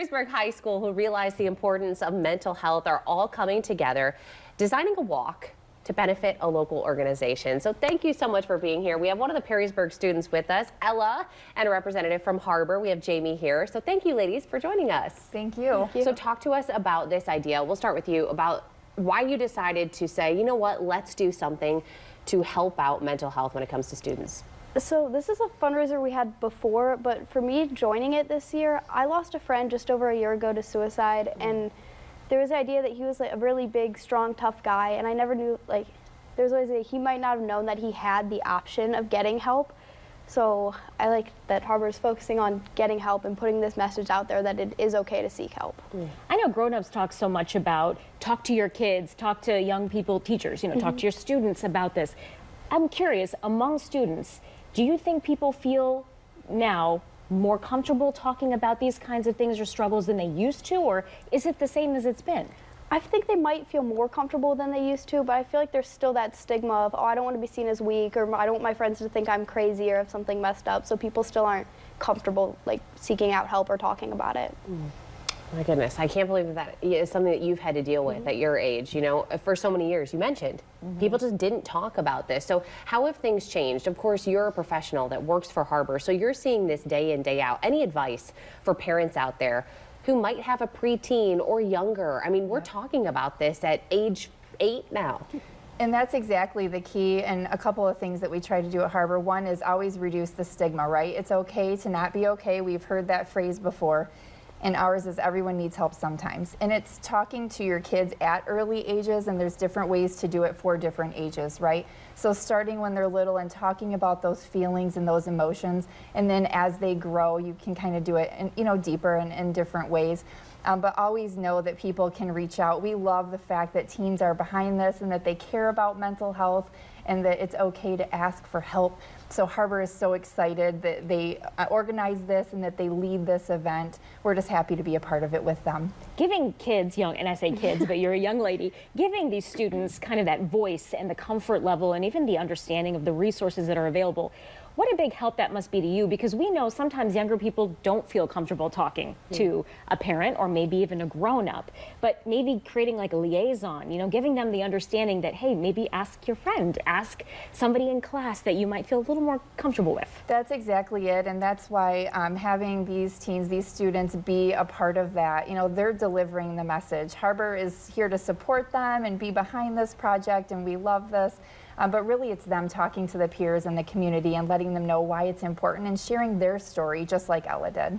Perrysburg High School, who realize the importance of mental health, are all coming together, designing a walk to benefit a local organization. So thank you so much for being here. We have one of the Perrysburg students with us, Ella, and a representative from Harbor. We have Jamie here. So thank you, ladies, for joining us. Thank you. So talk to us about this idea. We'll start with you about why you decided to say, you know what, let's do something to help out mental health when it comes to students. So this is a fundraiser we had before, but for me joining it this year, I lost a friend just over a year ago to suicide, and there was the idea that he was like a really big, strong, tough guy, and I never knew, like, there was always he might not have known that he had the option of getting help. So I like that Harbor is focusing on getting help and putting this message out there that it is okay to seek help. I know grown-ups talk so much about talk to your kids, talk to young people, teachers, talk to your students about this. I'm curious, among students, do you think people feel now more comfortable talking about these kinds of things or struggles than they used to, or is it the same as it's been? I think they might feel more comfortable than they used to, but I feel like there's still that stigma of, oh, I don't want to be seen as weak, or I don't want my friends to think I'm crazy or have something messed up, so people still aren't comfortable like seeking out help or talking about it. My goodness, I can't believe that is something that you've had to deal with at your age. For so many years, you mentioned, people just didn't talk about this. So how have things changed? Of course, you're a professional that works for Harbor, so you're seeing this day in, day out. Any advice for parents out there who might have a preteen or younger? I mean, we're talking about this at age 8 now. And that's exactly the key, and a couple of things that we try to do at Harbor. One is always reduce the stigma, right? It's okay to not be okay. We've heard that phrase before. And ours is everyone needs help sometimes. And it's talking to your kids at early ages, and there's different ways to do it for different ages, right? So starting when they're little and talking about those feelings and those emotions, and then as they grow, you can kind of do it in, deeper and in different ways. But always know that people can reach out. We love the fact that teens are behind this and that they care about mental health and that it's okay to ask for help. So Harbor is so excited that they organize this and that they lead this event. We're just happy to be a part of it with them. Giving kids, and I say kids, but you're a young lady, giving these students kind of that voice and the comfort level and even the understanding of the resources that are available. What a big help that must be to you, because we know sometimes younger people don't feel comfortable talking to a parent or maybe even a grown-up, but maybe creating like a liaison, giving them the understanding that, hey, maybe ask your friend, ask somebody in class that you might feel a little more comfortable with. That's exactly it, and that's why having these teens, these students be a part of that, they're delivering the message. Harbor is here to support them and be behind this project, and we love this. But really it's them talking to the peers and the community and letting them know why it's important and sharing their story, just like Ella did.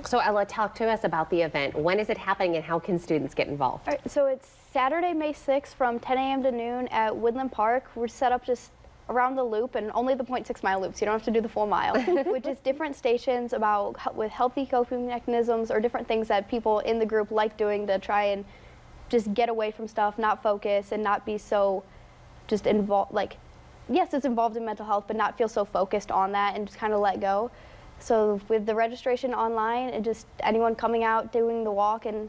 So Ella, talk to us about the event. When is it happening and how can students get involved? All right, so it's Saturday, May 6th from 10 a.m. to noon at Woodland Park. We're set up just around the loop, and only the 0.6 mile loop, so you don't have to do the full mile, which is different stations with healthy coping mechanisms or different things that people in the group like doing to try and just get away from stuff, not focus, and not be so just involved, like, yes, it's involved in mental health, but not feel so focused on that and just kind of let go. So with the registration online, and just anyone coming out, doing the walk and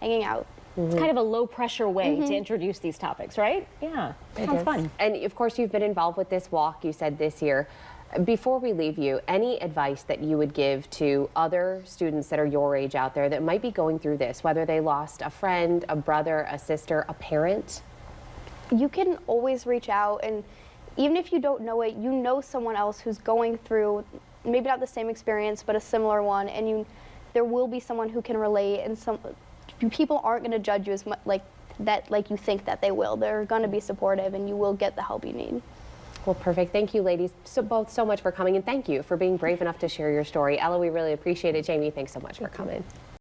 hanging out. It's kind of a low pressure way to introduce these topics, right? Yeah, sounds fun. And of course you've been involved with this walk, you said this year. Before we leave you, any advice that you would give to other students that are your age out there that might be going through this, whether they lost a friend, a brother, a sister, a parent? You can always reach out, and even if you don't know it, you know someone else who's going through maybe not the same experience but a similar one, and there will be someone who can relate, and people aren't going to judge you as much like you think that they will. They're going to be supportive, and you will get the help you need. Well, perfect. Thank you, ladies, both so much for coming, and thank you for being brave enough to share your story. Ella, we really appreciate it. Jamie, thanks so much for coming.